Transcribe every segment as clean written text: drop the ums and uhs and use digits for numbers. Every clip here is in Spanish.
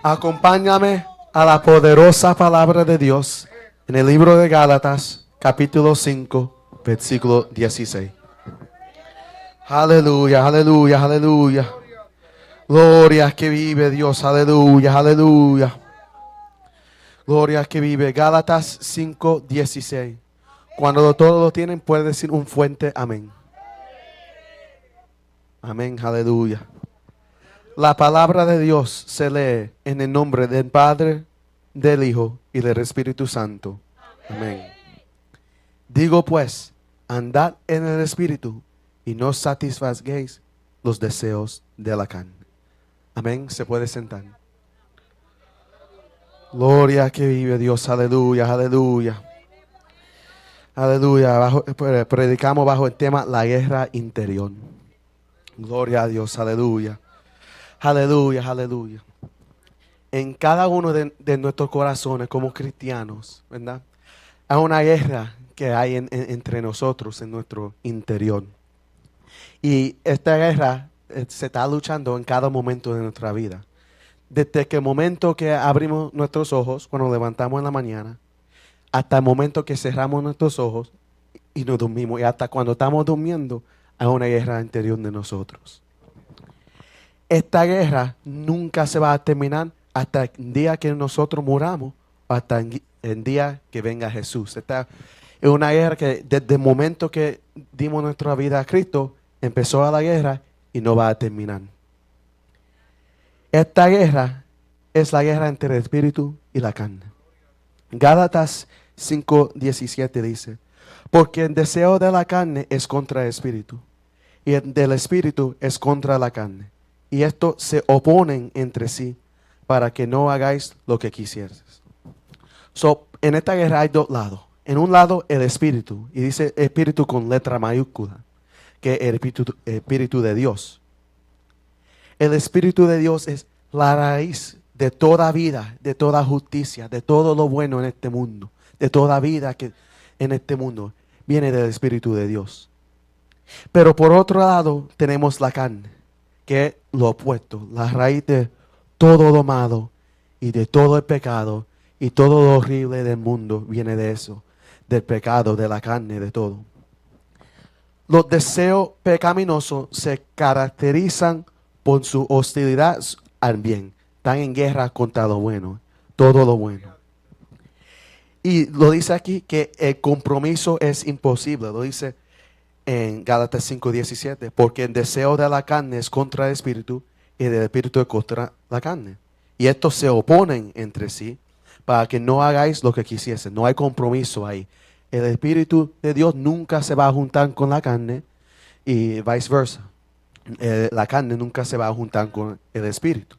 Acompáñame a la poderosa palabra de Dios en el libro de Gálatas, capítulo 5, versículo 16. Aleluya, aleluya, aleluya. Gloria que vive Dios, aleluya, aleluya. Gloria que vive. Gálatas 5, 16. Cuando todos lo tienen, puede decir un fuerte amén. Amén, aleluya. La palabra de Dios se lee en el nombre del Padre, del Hijo y del Espíritu Santo. Amén. Digo pues, andad en el Espíritu y no satisfagáis los deseos de la carne. Amén. Se puede sentar. Gloria que vive Dios. Aleluya, aleluya. Aleluya. Predicamos bajo el tema la guerra interior. Gloria a Dios. Aleluya. Aleluya, aleluya. En cada uno de nuestros corazones como cristianos, ¿verdad? Hay una guerra que hay entre nosotros en nuestro interior. Y esta guerra se está luchando en cada momento de nuestra vida. Desde el momento que abrimos nuestros ojos, cuando levantamos en la mañana, hasta el momento que cerramos nuestros ojos y nos dormimos. Y hasta cuando estamos durmiendo, hay una guerra interior de nosotros. Esta guerra nunca se va a terminar hasta el día que nosotros muramos o hasta el día que venga Jesús. Esta es una guerra que desde el momento que dimos nuestra vida a Cristo, empezó la guerra y no va a terminar. Esta guerra es la guerra entre el espíritu y la carne. Gálatas 5:17 dice, porque el deseo de la carne es contra el espíritu y el del espíritu es contra la carne. Y estos se oponen entre sí para que no hagáis lo que quisierais. En esta guerra hay dos lados. En un lado el espíritu, y dice espíritu con letra mayúscula, que es el espíritu de Dios. El espíritu de Dios es la raíz de toda vida, de toda justicia, de todo lo bueno en este mundo, de toda vida que en este mundo viene del espíritu de Dios. Pero por otro lado tenemos la carne, que es lo opuesto, la raíz de todo lo malo y de todo el pecado y todo lo horrible del mundo viene de eso, del pecado, de la carne, de todo. Los deseos pecaminosos se caracterizan por su hostilidad al bien. Están en guerra contra lo bueno, todo lo bueno. Y lo dice aquí que el compromiso es imposible, lo dice en Gálatas 5:17, porque el deseo de la carne es contra el espíritu y del espíritu es contra la carne. Y estos se oponen entre sí para que no hagáis lo que quisiesen. No hay compromiso ahí. El espíritu de Dios nunca se va a juntar con la carne y viceversa. La carne nunca se va a juntar con el espíritu.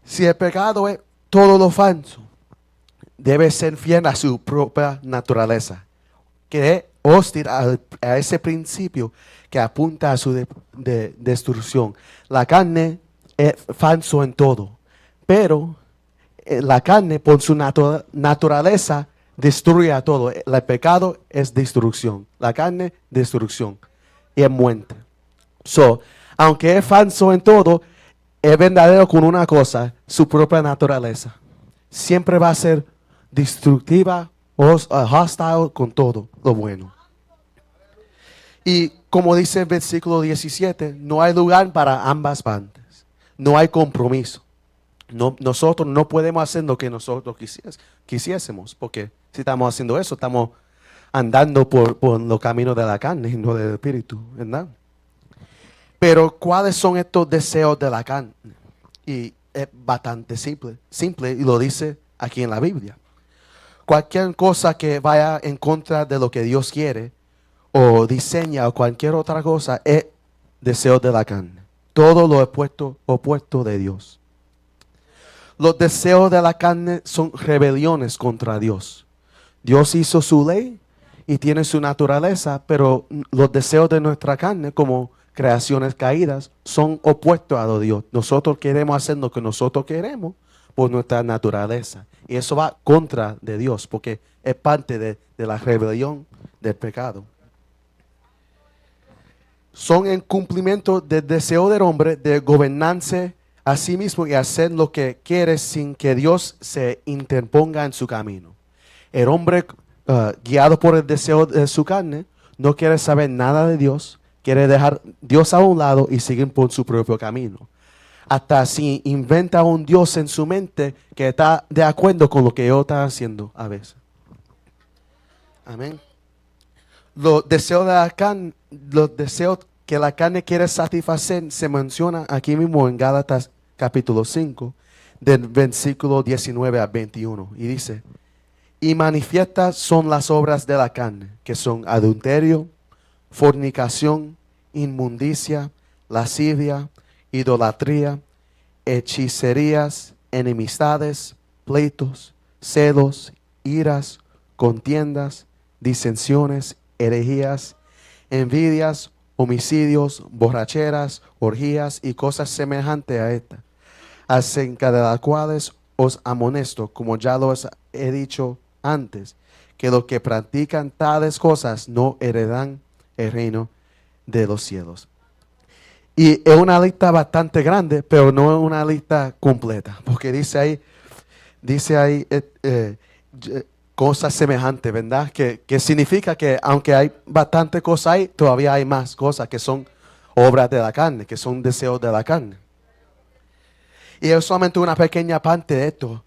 Si el pecado es todo lo falso, debe ser fiel a su propia naturaleza, que es hostil a ese principio que apunta a su destrucción. La carne es falso en todo, pero la carne por su naturaleza destruye a todo. El pecado es destrucción, la carne destrucción y es muerte. Aunque es falso en todo, es verdadero con una cosa, su propia naturaleza. Siempre va a ser destructiva, hostile con todo lo bueno. Y como dice el versículo 17, no hay lugar para ambas partes. No hay compromiso. Nosotros no podemos hacer lo que nosotros quisiésemos, porque si estamos haciendo eso, estamos andando por los caminos de la carne y no del espíritu, ¿verdad? Pero ¿cuáles son estos deseos de la carne? Y es bastante simple y lo dice aquí en la Biblia. Cualquier cosa que vaya en contra de lo que Dios quiere o diseña o cualquier otra cosa es deseo de la carne. Todo lo opuesto de Dios. Los deseos de la carne son rebeliones contra Dios. Dios hizo su ley y tiene su naturaleza, pero los deseos de nuestra carne como creaciones caídas son opuestos a lo de Dios. Nosotros queremos hacer lo que nosotros queremos por nuestra naturaleza. Y eso va contra de Dios porque es parte de la rebelión del pecado. Son en cumplimiento del deseo del hombre de gobernarse Asimismo, y hacer lo que quiere sin que Dios se interponga en su camino. El hombre guiado por el deseo de su carne no quiere saber nada de Dios, quiere dejar Dios a un lado y seguir por su propio camino. Hasta si inventa un Dios en su mente que está de acuerdo con lo que yo está haciendo a veces. Amén. Los deseos de la carne, los deseos que la carne quiere satisfacer se menciona aquí mismo en Gálatas capítulo 5, del versículo 19 a 21. Y dice, y manifiestas son las obras de la carne, que son adulterio, fornicación, inmundicia, lascivia, idolatría, hechicerías, enemistades, pleitos, celos, iras, contiendas, disensiones, herejías, envidias, homicidios, borracheras, orgías y cosas semejantes a esta, acerca de las cuales os amonesto, como ya los he dicho antes, que los que practican tales cosas no heredan el reino de los cielos. Y es una lista bastante grande, pero no es una lista completa, porque dice ahí cosas semejantes, ¿verdad? Que significa que aunque hay bastante cosas ahí, todavía hay más cosas que son obras de la carne, que son deseos de la carne. Y es solamente una pequeña parte de esto.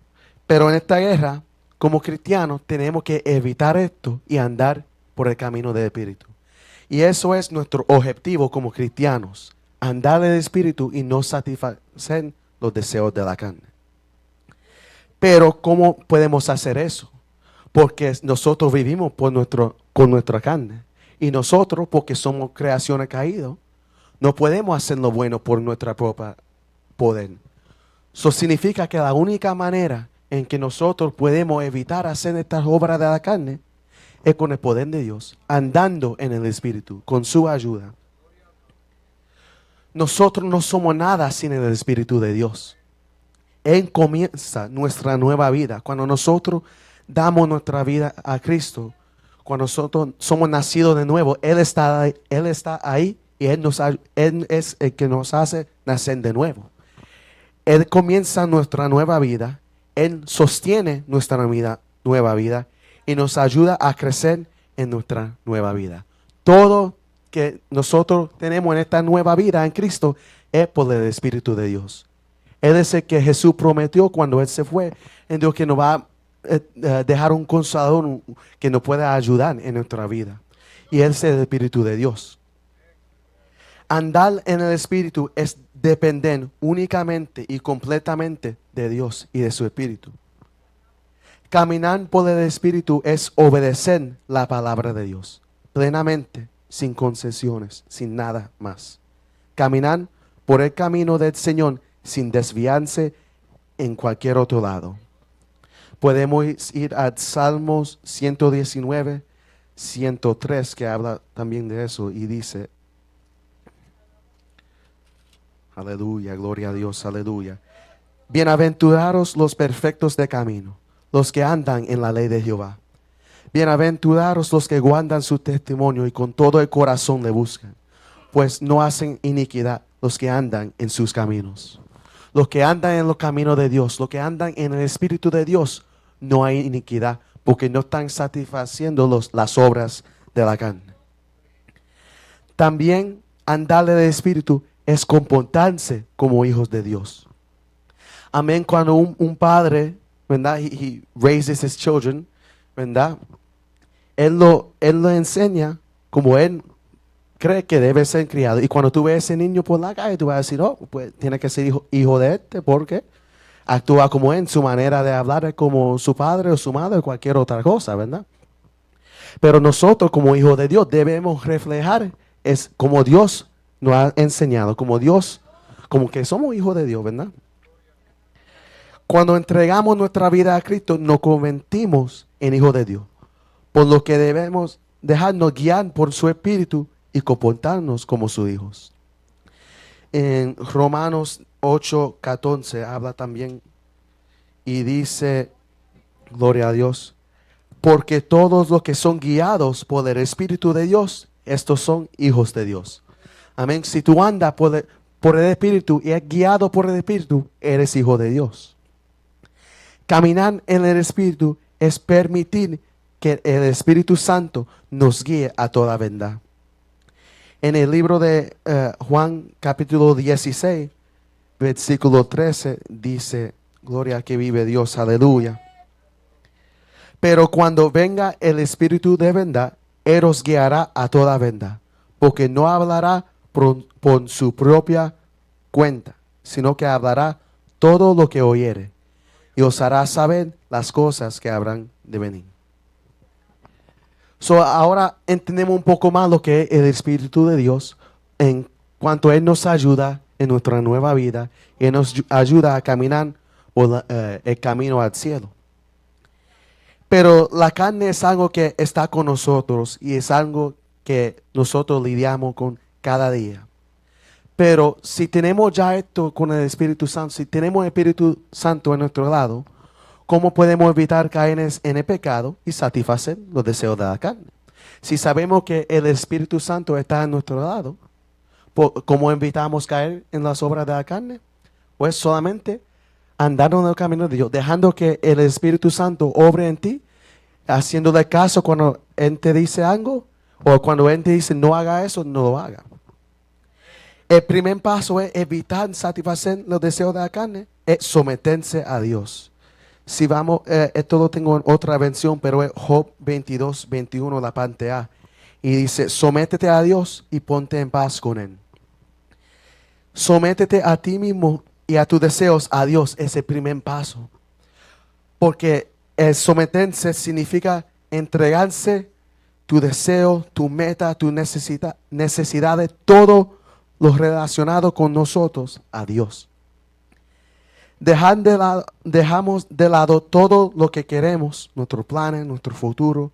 Pero en esta guerra, como cristianos, tenemos que evitar esto y andar por el camino del Espíritu. Y eso es nuestro objetivo como cristianos. Andar en el Espíritu y no satisfacer los deseos de la carne. Pero ¿cómo podemos hacer eso? Porque nosotros vivimos con nuestra carne. Y nosotros, porque somos creaciones caídas, no podemos hacer lo bueno por nuestra propia poder. Eso significa que la única manera en que nosotros podemos evitar hacer estas obras de la carne es con el poder de Dios, andando en el Espíritu, con su ayuda. Nosotros no somos nada sin el Espíritu de Dios. Él comienza nuestra nueva vida. Cuando nosotros damos nuestra vida a Cristo, cuando nosotros somos nacidos de nuevo, Él está ahí y Él es el que nos hace nacer de nuevo. Él comienza nuestra nueva vida, Él sostiene nuestra nueva vida y nos ayuda a crecer en nuestra nueva vida. Todo que nosotros tenemos en esta nueva vida en Cristo es por el Espíritu de Dios. Él es el que Jesús prometió cuando Él se fue, en Dios que nos va a dejar un consolador que nos pueda ayudar en nuestra vida. Y Él es el Espíritu de Dios. Andar en el Espíritu es depender únicamente y completamente de Dios y de su Espíritu. Caminar por el Espíritu es obedecer la palabra de Dios plenamente, sin concesiones, sin nada más. Caminar por el camino del Señor sin desviarse en cualquier otro lado. Podemos ir a Salmos 119, 103, que habla también de eso y dice, aleluya, gloria a Dios, aleluya. Bienaventurados los perfectos de camino, los que andan en la ley de Jehová. Bienaventurados los que guardan su testimonio y con todo el corazón le buscan, pues no hacen iniquidad los que andan en sus caminos. Los que andan en los caminos de Dios, los que andan en el Espíritu de Dios, no hay iniquidad, porque no están satisfaciendo las obras de la carne. También andar en el Espíritu es comportarse como hijos de Dios. Amén. Cuando un padre, ¿verdad? He raises his children, ¿verdad? Él lo enseña como él cree que debe ser criado. Y cuando tú ves a ese niño por la calle, tú vas a decir, oh, pues tiene que ser hijo de este, porque actúa como él, su manera de hablar es como su padre o su madre o cualquier otra cosa, ¿verdad? Pero nosotros como hijos de Dios debemos reflejar es como Dios nos ha enseñado, como que somos hijos de Dios, ¿verdad? Cuando entregamos nuestra vida a Cristo, nos convertimos en hijos de Dios. Por lo que debemos dejarnos guiar por su Espíritu y comportarnos como sus hijos. En Romanos 8:14 habla también y dice, gloria a Dios, porque todos los que son guiados por el Espíritu de Dios, estos son hijos de Dios. Amén. Si tú andas por por el Espíritu y es guiado por el Espíritu, eres hijo de Dios. Caminar en el Espíritu es permitir que el Espíritu Santo nos guíe a toda verdad. En el libro de Juan capítulo 16, versículo 13, dice, gloria a que vive Dios, aleluya. Pero cuando venga el Espíritu de verdad, Él os guiará a toda verdad, porque no hablará por su propia cuenta, sino que hablará todo lo que oyere, y os hará saber las cosas que habrán de venir. Ahora entendemos un poco más lo que es el Espíritu de Dios en cuanto Él nos ayuda en nuestra nueva vida y nos ayuda a caminar por el camino al cielo. Pero la carne es algo que está con nosotros y es algo que nosotros lidiamos con cada día. Pero si tenemos ya esto con el Espíritu Santo, si tenemos el Espíritu Santo a nuestro lado, ¿cómo podemos evitar caer en el pecado y satisfacer los deseos de la carne? Si sabemos que el Espíritu Santo está a nuestro lado, ¿cómo evitamos caer en las obras de la carne? Pues solamente andando en el camino de Dios, dejando que el Espíritu Santo obre en ti, haciéndole caso cuando Él te dice algo, o cuando Él te dice no haga eso, no lo haga. El primer paso es evitar satisfacer los deseos de la carne, es someterse a Dios. Si vamos, esto lo tengo en otra versión, pero es Job 22, 21, la parte A. Y dice, sométete a Dios y ponte en paz con Él. Sométete a ti mismo y a tus deseos a Dios, es el primer paso. Porque el someterse significa entregarse tu deseo, tu meta, tu necesidades, todo lo relacionado con nosotros a Dios. Dejamos de lado todo lo que queremos, nuestros planes, nuestro futuro,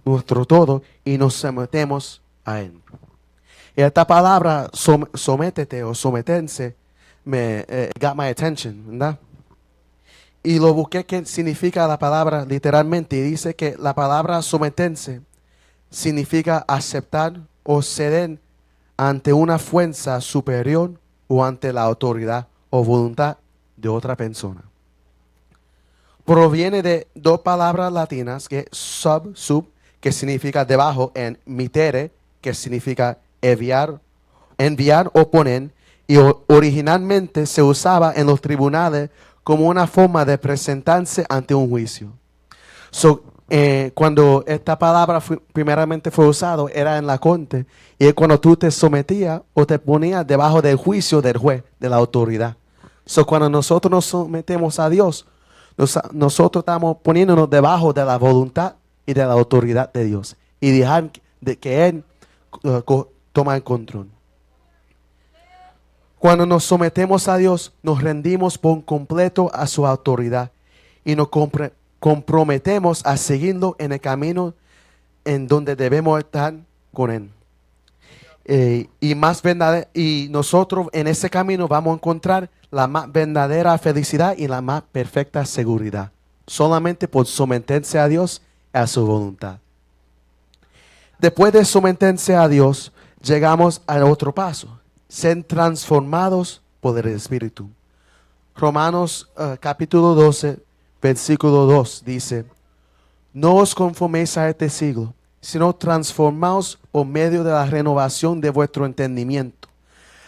nuestro todo, y nos sometemos a Él. Y esta palabra, sométete o someterse, got my attention, ¿verdad? Y lo busqué qué significa la palabra literalmente, y dice que la palabra someterse significa aceptar o ceder ante una fuerza superior o ante la autoridad o voluntad de otra persona. Proviene de dos palabras latinas, que sub, que significa debajo, en mitere, que significa enviar o poner, y originalmente se usaba en los tribunales como una forma de presentarse ante un juicio. Cuando esta palabra primeramente fue usado, era en la corte, y es cuando tú te sometías o te ponías debajo del juicio del juez, de la autoridad. Cuando nosotros nos sometemos a Dios, nosotros estamos poniéndonos debajo de la voluntad y de la autoridad de Dios, y dejar de que Él toma el control. Cuando nos sometemos a Dios, nos rendimos por completo a su autoridad y nos comprometemos a seguirlo en el camino en donde debemos estar con Él. Y nosotros en ese camino vamos a encontrar la más verdadera felicidad y la más perfecta seguridad, solamente por someterse a Dios y a su voluntad. Después de someterse a Dios, llegamos al otro paso: ser transformados por el Espíritu. Romanos capítulo 12, versículo 2 dice: no os conforméis a este siglo, sino transformaos por medio de la renovación de vuestro entendimiento,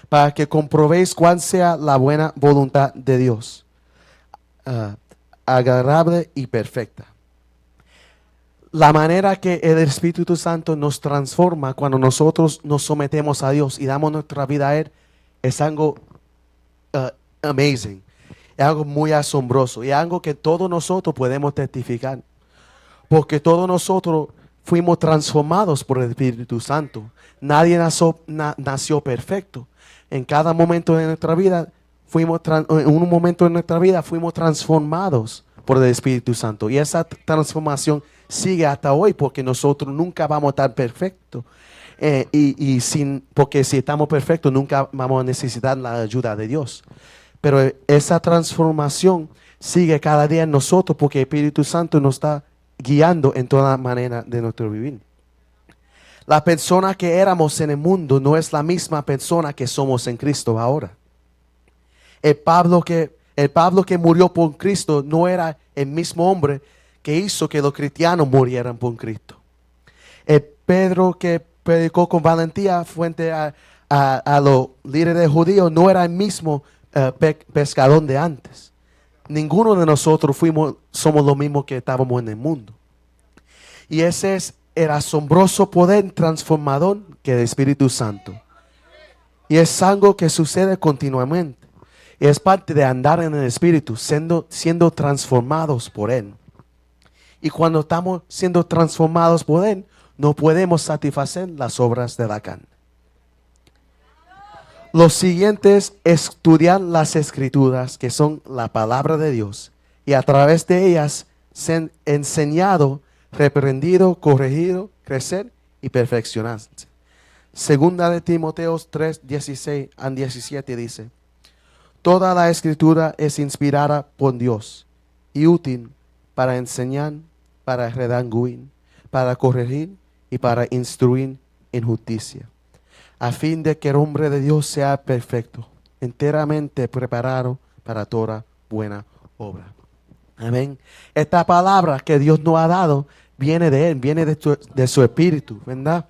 para que comprobéis cuál sea la buena voluntad de Dios, agradable y perfecta. La manera que el Espíritu Santo nos transforma cuando nosotros nos sometemos a Dios y damos nuestra vida a Él es algo amazing, es algo muy asombroso y algo que todos nosotros podemos testificar, porque todos nosotros fuimos transformados por el Espíritu Santo. Nadie nació perfecto. En cada momento de nuestra vida en un momento de nuestra vida fuimos transformados por el Espíritu Santo, y esa transformación sigue hasta hoy, porque nosotros nunca vamos a estar perfectos. Porque si estamos perfectos, nunca vamos a necesitar la ayuda de Dios. Pero esa transformación sigue cada día en nosotros, porque el Espíritu Santo nos está guiando en toda manera de nuestro vivir. La persona que éramos en el mundo no es la misma persona que somos en Cristo ahora. El Pablo que murió por Cristo no era el mismo hombre que hizo que los cristianos murieran por Cristo. El Pedro que predicó con valentía frente a los líderes judíos no era el mismo pescador de antes. Ninguno de nosotros somos los mismos que estábamos en el mundo. Y ese es el asombroso poder transformador que el Espíritu Santo. Y es algo que sucede continuamente. Y es parte de andar en el Espíritu, siendo transformados por Él. Y cuando estamos siendo transformados por Él, no podemos satisfacer las obras de la carne. Lo siguiente es estudiar las Escrituras, que son la palabra de Dios, y a través de ellas ser enseñado, reprendido, corregido, crecer y perfeccionarse. Segunda de Timoteo 3, 16 a 17 dice: toda la Escritura es inspirada por Dios y útil para enseñar, para redarguir, para corregir y para instruir en justicia, a fin de que el hombre de Dios sea perfecto, enteramente preparado para toda buena obra. Amén. Esta palabra que Dios nos ha dado viene de Él, viene de su Espíritu, ¿verdad?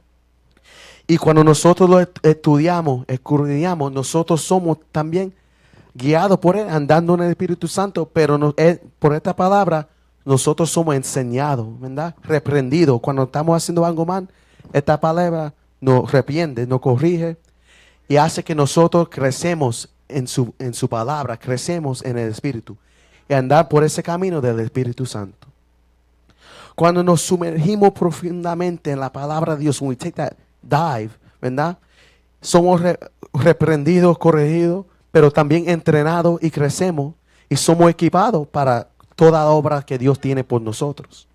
Y cuando nosotros lo estudiamos, escudriñamos, nosotros somos también guiados por Él, andando en el Espíritu Santo, pero por esta palabra nosotros somos enseñados, ¿verdad? Reprendidos. Cuando estamos haciendo algo mal, esta palabra nos reprende, nos corrige y hace que nosotros crecemos en su palabra, crecemos en el Espíritu y andar por ese camino del Espíritu Santo. Cuando nos sumergimos profundamente en la palabra de Dios, when we take that dive, ¿verdad? Somos reprendidos, corregidos, pero también entrenados y crecemos y somos equipados para toda obra que Dios tiene por nosotros.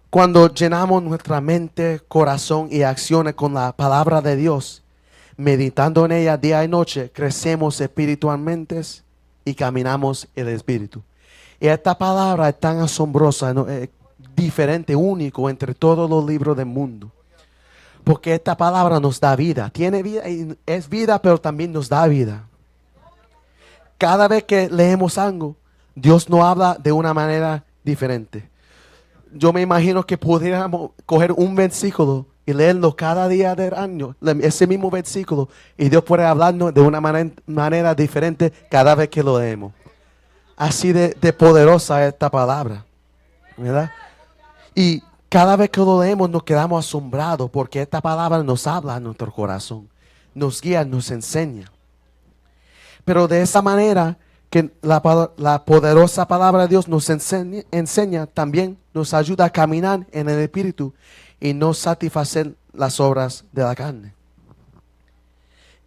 Cuando llenamos nuestra mente, corazón y acciones con la palabra de Dios, meditando en ella día y noche, crecemos espiritualmente y caminamos en el Espíritu. Y esta palabra es tan asombrosa, ¿no? Es diferente, único entre todos los libros del mundo. Porque esta palabra nos da vida. Tiene vida y es vida, pero también nos da vida. Cada vez que leemos algo, Dios nos habla de una manera diferente. Yo me imagino que pudiéramos coger un versículo y leerlo cada día del año, ese mismo versículo, y Dios puede hablarnos de una manera diferente cada vez que lo leemos. Así de poderosa esta palabra, ¿verdad? Y cada vez que lo leemos nos quedamos asombrados porque esta palabra nos habla a nuestro corazón, nos guía, nos enseña. Pero de esa manera que la poderosa palabra de Dios nos enseña, también nos ayuda a caminar en el Espíritu y no satisfacer las obras de la carne.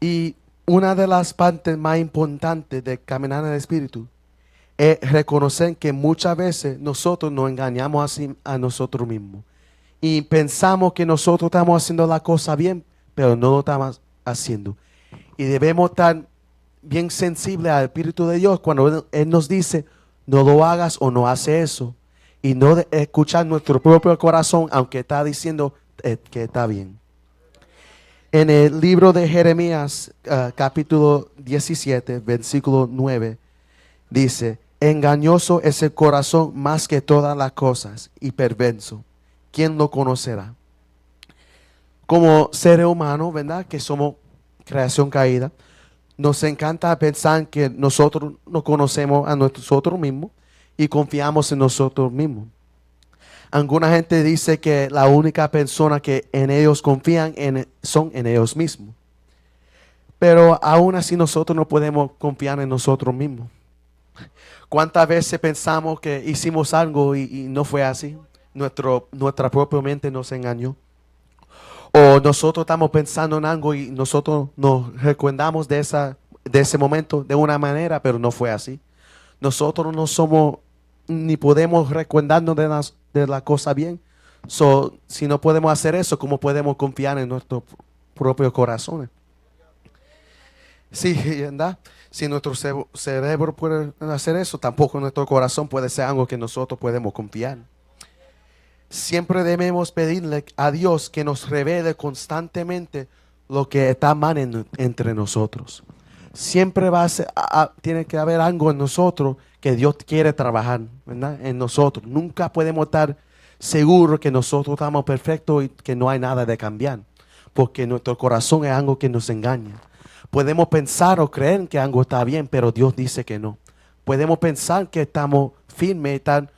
Y una de las partes más importantes de caminar en el Espíritu es reconocer que muchas veces nosotros nos engañamos a nosotros mismos y pensamos que nosotros estamos haciendo la cosa bien, pero no lo estamos haciendo. Y debemos estar bien sensibles al Espíritu de Dios cuando Él nos dice no lo hagas o no hace eso, y no escuchar nuestro propio corazón aunque está diciendo que está bien. En el libro de Jeremías capítulo 17 versículo 9 dice: engañoso es el corazón más que todas las cosas y perverso. ¿Quién lo conocerá? Como seres humanos, ¿verdad? Que somos creación caída, nos encanta pensar que nosotros nos conocemos a nosotros mismos y confiamos en nosotros mismos. Alguna gente dice que la única persona que en ellos confían son en ellos mismos. Pero aún así nosotros no podemos confiar en nosotros mismos. ¿Cuántas veces pensamos que hicimos algo y no fue así? Nuestra propia mente nos engañó. O nosotros estamos pensando en algo y nosotros nos recordamos de ese momento de una manera, pero no fue así. Nosotros no somos ni podemos recordarnos de la cosa bien. Si no podemos hacer eso, ¿cómo podemos confiar en nuestros propios corazones? Sí, ¿verdad? Si nuestro cerebro puede hacer eso, tampoco nuestro corazón puede ser algo que nosotros podemos confiar. Siempre debemos pedirle a Dios que nos revele constantemente lo que está mal entre nosotros. siempre tiene que haber algo en nosotros que Dios quiere trabajar, ¿verdad? En nosotros. Nunca podemos estar seguros que nosotros estamos perfectos y que no hay nada de cambiar, porque nuestro corazón es algo que nos engaña. Podemos pensar o creer que algo está bien, pero Dios dice que no. Podemos pensar que estamos firmes, tan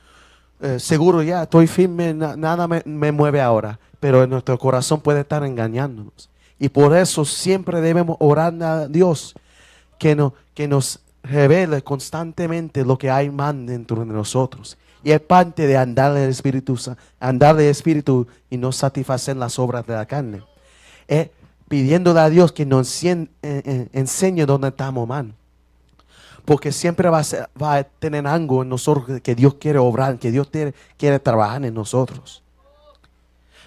seguros, ya estoy firme, nada me mueve ahora, pero en nuestro corazón puede estar engañándonos. Y por eso siempre debemos orar a Dios que nos revele constantemente lo que hay más dentro de nosotros. Y es parte de andar del Espíritu, andar del Espíritu y no satisfacer las obras de la carne. Es pidiéndole a Dios que nos enseñe dónde estamos mal. Porque siempre va a tener algo en nosotros que Dios quiere obrar, que Dios quiere trabajar en nosotros.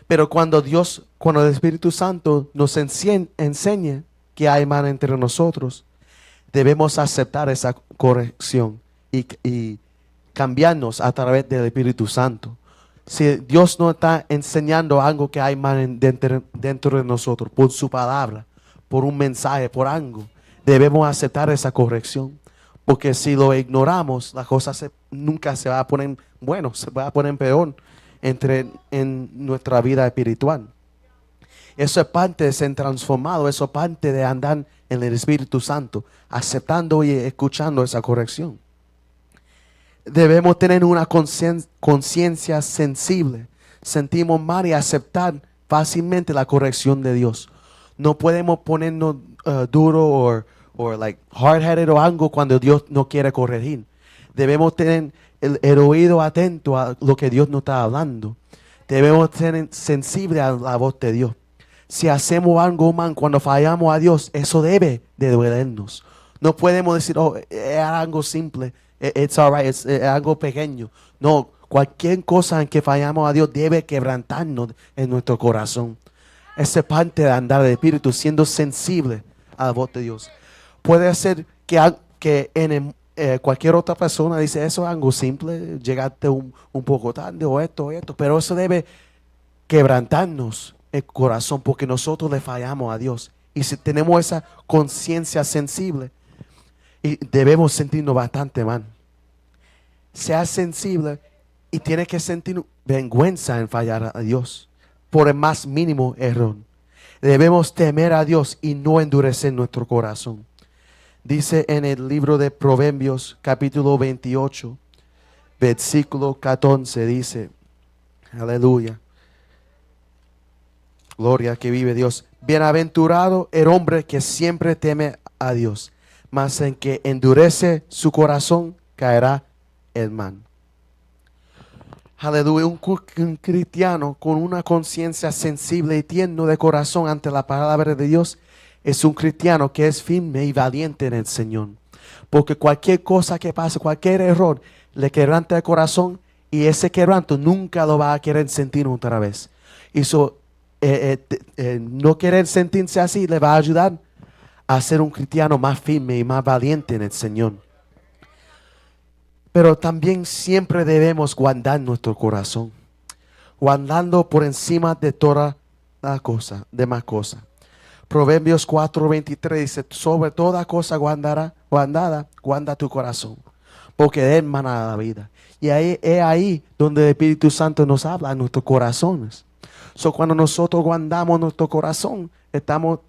Pero cuando el Espíritu Santo nos enseñe que hay mal entre nosotros, debemos aceptar esa corrección y cambiarnos a través del Espíritu Santo. Si Dios nos está enseñando algo que hay mal dentro de nosotros, por su palabra, por un mensaje, por algo, debemos aceptar esa corrección. Porque si lo ignoramos, la cosa nunca se va a poner bueno, se va a poner peor en nuestra vida espiritual. Eso es parte de ser transformado, eso es parte de andar en el Espíritu Santo, aceptando y escuchando esa corrección. Debemos tener una conciencia sensible. Sentimos mal y aceptar fácilmente la corrección de Dios. No podemos ponernos duro o like hard-headed o algo cuando Dios no quiere corregir. Debemos tener el oído atento a lo que Dios nos está hablando. Debemos ser sensibles a la voz de Dios. Si hacemos algo mal, cuando fallamos a Dios, eso debe de dolernos. No podemos decir, oh, es algo simple, it's all right, es algo pequeño. No, cualquier cosa en que fallamos a Dios debe quebrantarnos en nuestro corazón. Esa es parte de andar de espíritu, siendo sensible a la voz de Dios. Puede ser que cualquier otra persona dice, eso es algo simple, llegaste un poco tarde o esto, pero eso debe quebrantarnos el corazón porque nosotros le fallamos a Dios. Y si tenemos esa conciencia sensible, y debemos sentirnos bastante mal. Sea sensible y tiene que sentir vergüenza en fallar a Dios por el más mínimo error. Debemos temer a Dios y no endurecer nuestro corazón. Dice en el libro de Proverbios capítulo 28, versículo 14, dice, aleluya, gloria que vive Dios. Bienaventurado el hombre que siempre teme a Dios, mas en que endurece su corazón caerá el mal. Aleluya, un cristiano con una conciencia sensible y tierno de corazón ante la palabra de Dios es un cristiano que es firme y valiente en el Señor. Porque cualquier cosa que pase, cualquier error, le quebranta el corazón y ese quebranto nunca lo va a querer sentir otra vez. Y no querer sentirse así le va a ayudar a ser un cristiano más firme y más valiente en el Señor. Pero también siempre debemos guardar nuestro corazón, guardando por encima de toda la demás cosa. Proverbios 4:23 dice, sobre toda cosa guardada, guarda tu corazón, porque de él mana la vida. Y es ahí donde el Espíritu Santo nos habla a nuestros corazones. Cuando nosotros guardamos nuestro corazón, estamos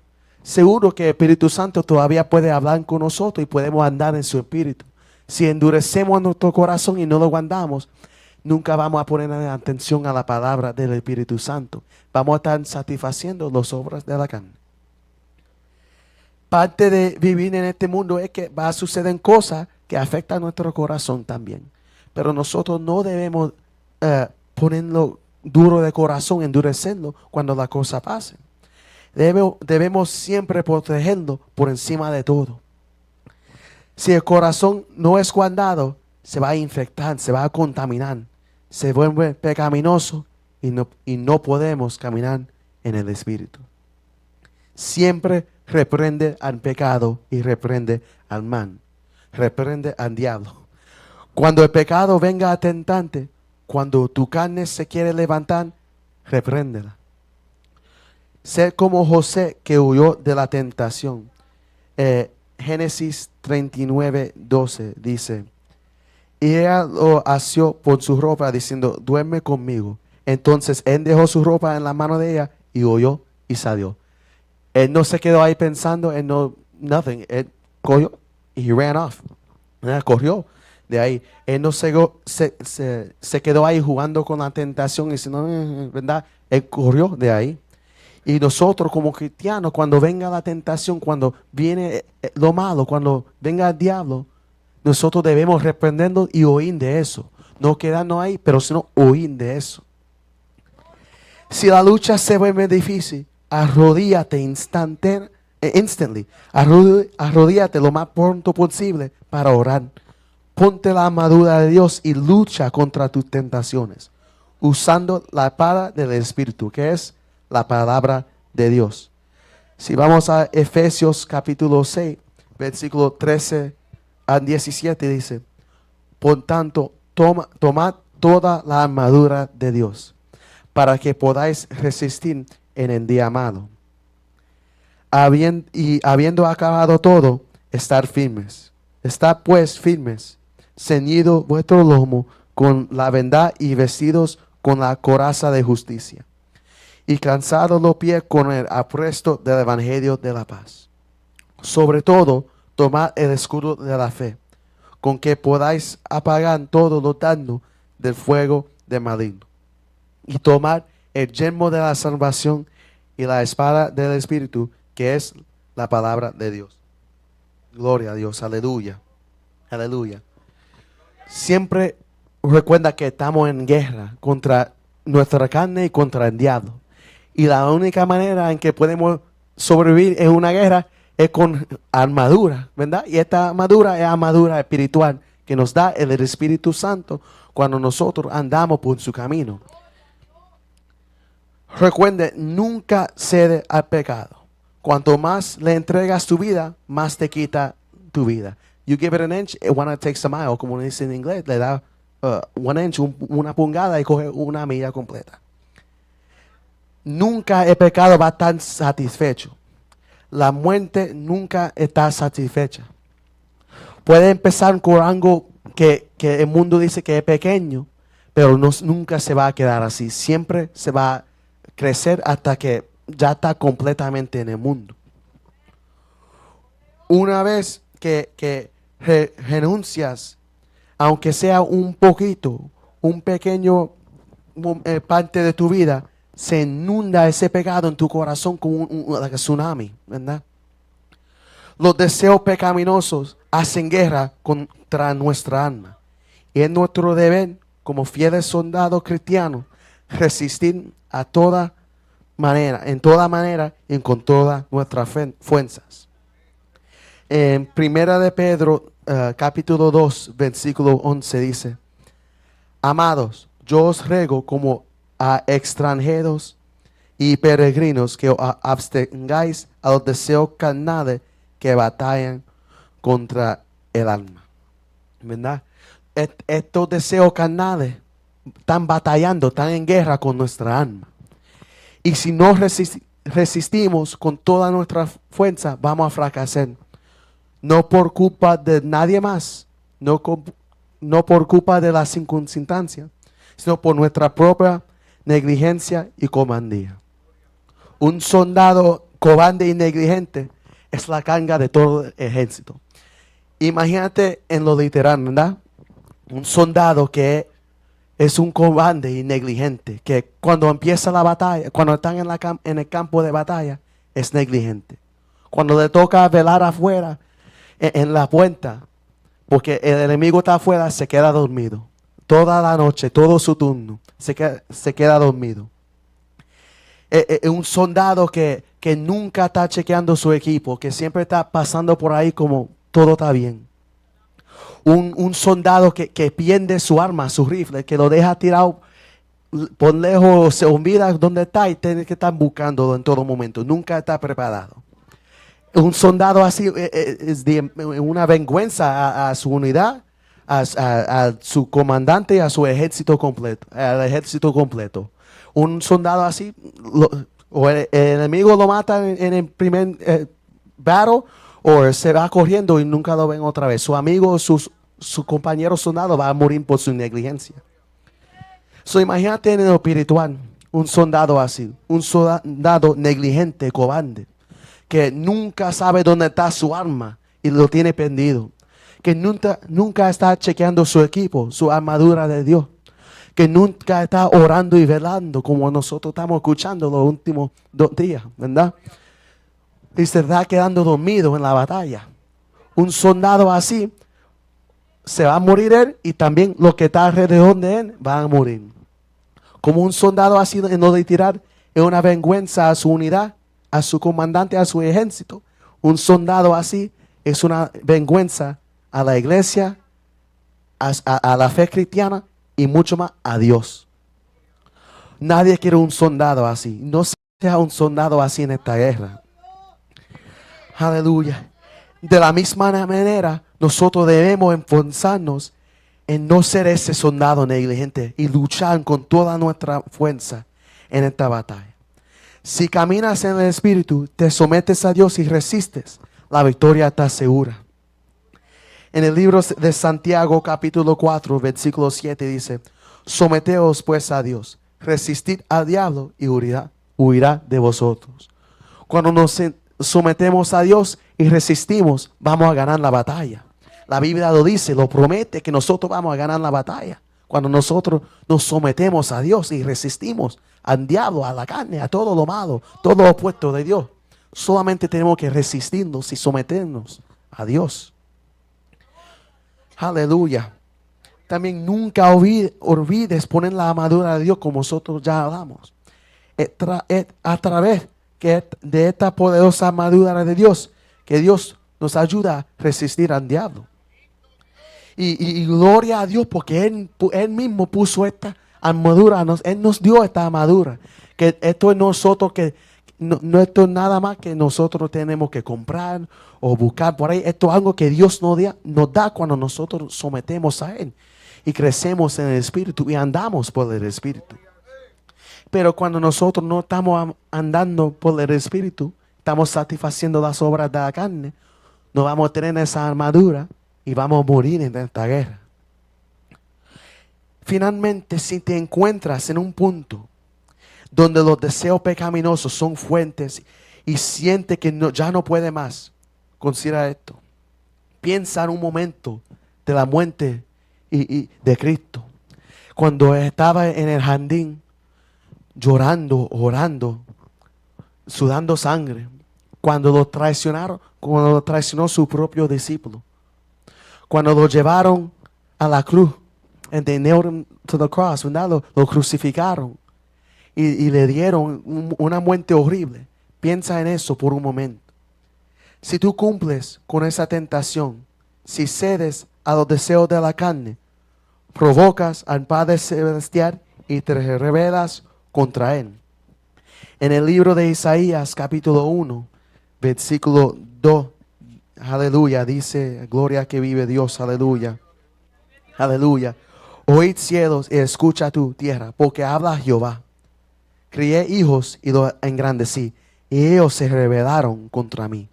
seguros que el Espíritu Santo todavía puede hablar con nosotros y podemos andar en su Espíritu. Si endurecemos nuestro corazón y no lo guardamos, nunca vamos a poner atención a la palabra del Espíritu Santo. Vamos a estar satisfaciendo las obras de la carne. Parte de vivir en este mundo es que va a suceder cosas que afectan a nuestro corazón también. Pero nosotros no debemos ponerlo duro de corazón, endurecerlo cuando la cosa pase. Debemos siempre protegerlo por encima de todo. Si el corazón no es guardado, se va a infectar, se va a contaminar, se vuelve pecaminoso y no podemos caminar en el Espíritu. Siempre reprende al pecado y reprende al mal, reprende al diablo. Cuando el pecado venga a tentarte, cuando tu carne se quiere levantar, repréndela. Sé como José que huyó de la tentación. Génesis 39:12 dice, y ella lo asió por su ropa diciendo, duerme conmigo. Entonces él dejó su ropa en la mano de ella y huyó y salió. Él no se quedó ahí pensando, él no, nothing. Él cogió y he ran off. Corrió de ahí. Él no se quedó ahí jugando con la tentación y diciendo, ¿verdad? Él corrió de ahí. Y nosotros como cristianos, cuando venga la tentación, cuando viene lo malo, cuando venga el diablo, nosotros debemos reprenderlo y huir de eso. No quedarnos ahí, pero sino huir de eso. Si la lucha se vuelve difícil, arrodíllate instantly. Arrodíllate lo más pronto posible para orar. Ponte la armadura de Dios y lucha contra tus tentaciones, usando la espada del Espíritu, que es la palabra de Dios. Si vamos a Efesios capítulo 6, versículo 13 al 17, dice, por tanto, tomad toda la armadura de Dios, para que podáis resistir en el día malo. Habiendo acabado todo, estar firmes. Estad pues firmes, ceñido vuestro lomo con la verdad y vestidos con la coraza de justicia, y calzados los pies con el apresto del evangelio de la paz. Sobre todo, tomad el escudo de la fe, con que podáis apagar todo lo daño del fuego del maligno. Y tomad el yelmo de la salvación y la espada del Espíritu, que es la palabra de Dios. Gloria a Dios, aleluya, aleluya. Siempre recuerda que estamos en guerra contra nuestra carne y contra el diablo. Y la única manera en que podemos sobrevivir en una guerra es con armadura, ¿verdad? Y esta armadura es armadura espiritual que nos da el Espíritu Santo cuando nosotros andamos por su camino. Recuerde, nunca cede al pecado. Cuanto más le entregas tu vida, más te quita tu vida. You give it an inch, it wanna take a mile, como dice en inglés, le da one inch, una pulgada y coge una milla completa. Nunca el pecado va a estar satisfecho. La muerte nunca está satisfecha. Puede empezar con algo que el mundo dice que es pequeño, pero nunca se va a quedar así. Siempre se va a crecer hasta que ya está completamente en el mundo. Una vez que renuncias, aunque sea un poquito, un pequeño parte de tu vida, se inunda ese pecado en tu corazón como un tsunami, ¿verdad? Los deseos pecaminosos hacen guerra contra nuestra alma. Y es nuestro deber, como fieles soldados cristianos, resistir a toda manera, y con todas nuestras fuerzas. En Primera de Pedro, capítulo 2, versículo 11 dice, amados, yo os ruego como a extranjeros y peregrinos que os abstengáis a los deseos carnales que batallan contra el alma. ¿Verdad? Estos deseos carnales están batallando, están en guerra con nuestra alma. Y si no resistimos con toda nuestra fuerza, vamos a fracasar. No por culpa de nadie más, no por culpa de las circunstancias, sino por nuestra propia negligencia y cobardía. Un soldado cobarde y negligente es la carga de todo el ejército. Imagínate en lo literal, ¿verdad? Un soldado que es un cobarde y negligente, que cuando empieza la batalla, cuando están en el campo de batalla, es negligente. Cuando le toca velar afuera, en la puerta, porque el enemigo está afuera, se queda dormido. Toda la noche, todo su turno, se queda dormido. Un soldado que nunca está chequeando su equipo, que siempre está pasando por ahí como todo está bien. Un soldado que pierde su arma, su rifle, que lo deja tirado por lejos, se olvida dónde está y tiene que estar buscándolo en todo momento. Nunca está preparado. Un soldado así es de una vergüenza a su unidad, a su comandante y a su ejército completo, al ejército completo. Un soldado así, o el enemigo lo mata en el primer battle, O se va corriendo y nunca lo ven otra vez. Su amigo, su compañero soldado va a morir por su negligencia. So, imagínate en lo espiritual, un soldado así, un soldado negligente, cobarde, que nunca sabe dónde está su arma y lo tiene perdido. Que nunca está chequeando su equipo, su armadura de Dios. Que nunca está orando y velando como nosotros estamos escuchando los últimos 2 días, ¿verdad? Y se está quedando dormido en la batalla. Un soldado así se va a morir él y también los que están alrededor de él van a morir. Como un soldado así en lo de tirar es una vergüenza a su unidad, a su comandante, a su ejército. Un soldado así es una vergüenza a la iglesia, a la fe cristiana y mucho más a Dios. Nadie quiere un soldado así. No sea un soldado así en esta guerra. Aleluya. De la misma manera, nosotros debemos esforzarnos en no ser ese soldado negligente y luchar con toda nuestra fuerza en esta batalla. Si caminas en el Espíritu, te sometes a Dios y resistes, la victoria está segura. En el libro de Santiago, capítulo 4, versículo 7 dice: someteos pues a Dios, resistid al diablo y huirá de vosotros. Cuando nos sometemos a Dios y resistimos, vamos a ganar la batalla. La Biblia lo dice, lo promete, que nosotros vamos a ganar la batalla. Cuando nosotros nos sometemos a Dios y resistimos al diablo, a la carne, a todo lo malo, todo lo opuesto de Dios. Solamente tenemos que resistirnos y someternos a Dios. Aleluya. También nunca olvides poner la armadura de Dios como nosotros ya hablamos. A través de esta poderosa armadura de Dios, que Dios nos ayuda a resistir al diablo. Y gloria a Dios porque Él mismo puso esta armadura. Él nos dio esta armadura. Que esto es nosotros que no esto es nada más que nosotros tenemos que comprar o buscar por ahí. Esto es algo que Dios nos da cuando nosotros sometemos a Él. Y crecemos en el Espíritu y andamos por el Espíritu. Pero cuando nosotros no estamos andando por el Espíritu, estamos satisfaciendo las obras de la carne, no vamos a tener esa armadura y vamos a morir en esta guerra. Finalmente, si te encuentras en un punto donde los deseos pecaminosos son fuertes y sientes que ya no puede más, considera esto. Piensa en un momento de la muerte y de Cristo. Cuando estaba en el jardín, llorando, orando, sudando sangre. Cuando lo traicionó su propio discípulo. Cuando lo llevaron a la cruz, and they nailed him to the cross, ¿verdad? Lo crucificaron y le dieron una muerte horrible. Piensa en eso por un momento. Si tú cumples con esa tentación, si cedes a los deseos de la carne, provocas al Padre Celestial y te rebelas contra Él. En el libro de Isaías, capítulo 1, versículo 2, aleluya, dice: gloria que vive Dios, aleluya, aleluya. Oíd cielos y escucha tu tierra, porque habla Jehová. Crié hijos y los engrandecí, y ellos se rebelaron contra mí.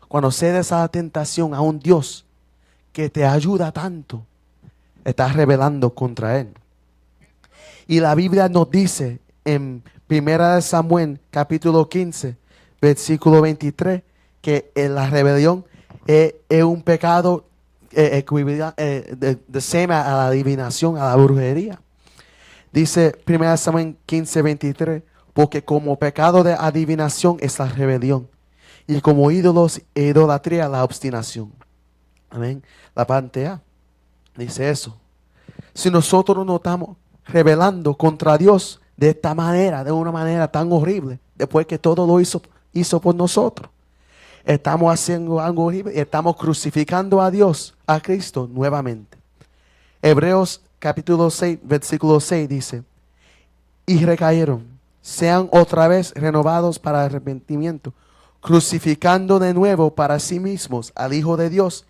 Cuando cedes a la tentación a un Dios que te ayuda tanto, estás rebelando contra Él. Y la Biblia nos dice en 1 Samuel capítulo 15, versículo 23, que la rebelión es un pecado de seme a la adivinación, a la brujería. Dice 1 Samuel 15, 23, porque como pecado de adivinación es la rebelión, y como ídolos e idolatría la obstinación. Amén. La parte A dice eso. Si nosotros nos estamos rebelando contra Dios de esta manera, de una manera tan horrible, después que todo lo hizo por nosotros, estamos haciendo algo horrible y estamos crucificando a Dios, a Cristo nuevamente. Hebreos capítulo 6, versículo 6 dice: y recayeron, sean otra vez renovados para arrepentimiento, crucificando de nuevo para sí mismos al Hijo de Dios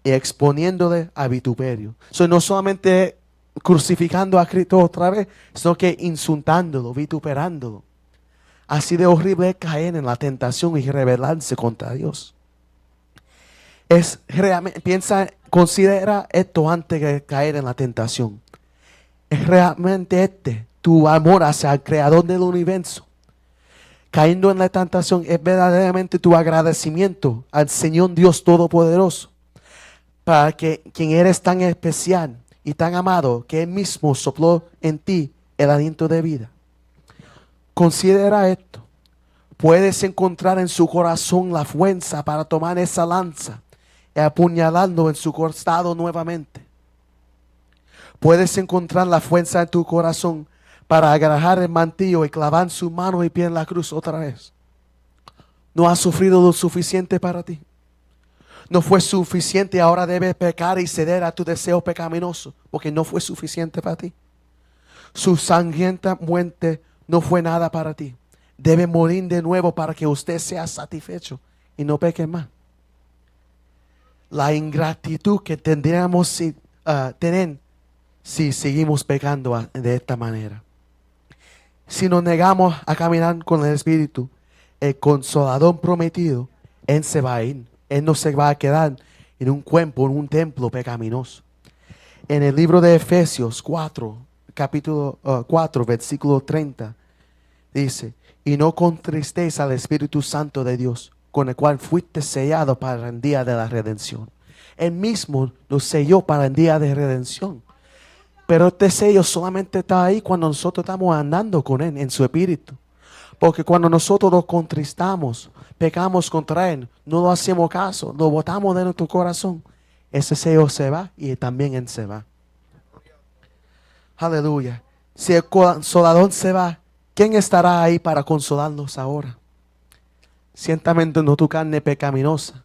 y exponiéndole a vituperio. No solamente crucificando a Cristo otra vez, sino que insultándolo, vituperándolo. Así de horrible es caer en la tentación y rebelarse contra Dios. Es realmente, considera esto antes de caer en la tentación. Es realmente tu amor hacia el creador del universo. Cayendo en la tentación es verdaderamente tu agradecimiento al Señor Dios Todopoderoso. Para que quien eres tan especial y tan amado que Él mismo sopló en ti el aliento de vida. Considera esto. Puedes encontrar en su corazón la fuerza para tomar esa lanza y apuñalando en su costado nuevamente. Puedes encontrar la fuerza en tu corazón para agarrar el mantillo y clavar su mano y pie en la cruz otra vez. ¿No has sufrido lo suficiente para ti? No fue suficiente, ahora debes pecar y ceder a tu deseo pecaminoso, porque no fue suficiente para ti. Su sangrienta muerte no fue nada para ti. Debe morir de nuevo para que usted sea satisfecho y no peque más. La ingratitud que tendríamos tener si seguimos pecando de esta manera. Si nos negamos a caminar con el Espíritu, el Consolador prometido, Él se va a ir. Él no se va a quedar en un cuerpo, en un templo pecaminoso. En el libro de Efesios 4, capítulo 4, versículo 30, dice, y no contristéis al Espíritu Santo de Dios, con el cual fuiste sellado para el día de la redención. Él mismo nos selló para el día de redención. Pero este sello solamente está ahí cuando nosotros estamos andando con Él en su Espíritu. Porque cuando nosotros lo contristamos, pecamos contra Él, no lo hacemos caso, lo botamos de nuestro corazón, ese sello se va y también Él se va. Aleluya. Si el Consolador se va, ¿quién estará ahí para consolarnos ahora? Ciertamente no tu carne pecaminosa.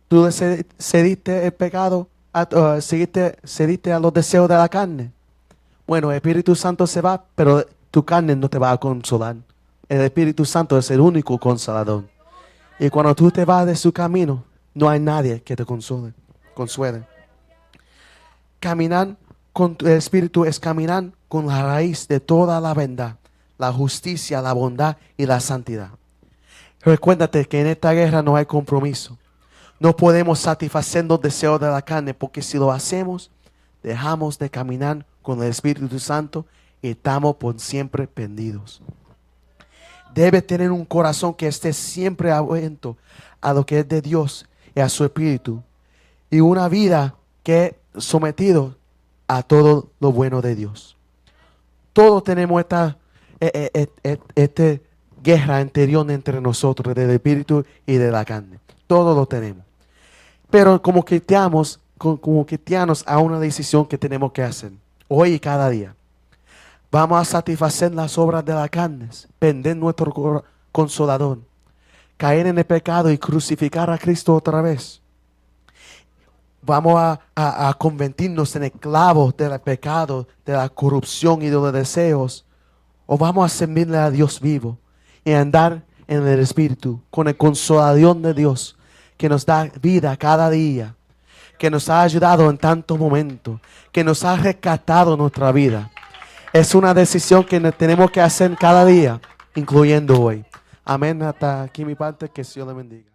Tú cediste el pecado, cediste a los deseos de la carne. Bueno, el Espíritu Santo se va, pero tu carne no te va a consolar. El Espíritu Santo es el único consolador. Y cuando tú te vas de su camino, no hay nadie que te consuele. Caminar con el Espíritu es caminar con la raíz de toda la verdad, la justicia, la bondad y la santidad. Recuérdate que en esta guerra no hay compromiso. No podemos satisfacer los deseos de la carne, porque si lo hacemos, dejamos de caminar con el Espíritu Santo y estamos por siempre perdidos. Debes tener un corazón que esté siempre atento a lo que es de Dios y a su Espíritu. Y una vida que es sometido a todo lo bueno de Dios. Todos tenemos esta guerra interior entre nosotros, del Espíritu y de la carne. Todos lo tenemos. Pero como cristianos hay una decisión que tenemos que hacer. Hoy y cada día. Vamos a satisfacer las obras de la carne, perder nuestro consolador, caer en el pecado y crucificar a Cristo otra vez. Vamos a convertirnos en esclavos del pecado, de la corrupción y de los deseos. O vamos a servirle a Dios vivo y andar en el Espíritu con el consolador de Dios que nos da vida cada día, que nos ha ayudado en tantos momentos, que nos ha rescatado nuestra vida. Es una decisión que tenemos que hacer cada día, incluyendo hoy. Amén. Hasta aquí mi parte. Que Dios le bendiga.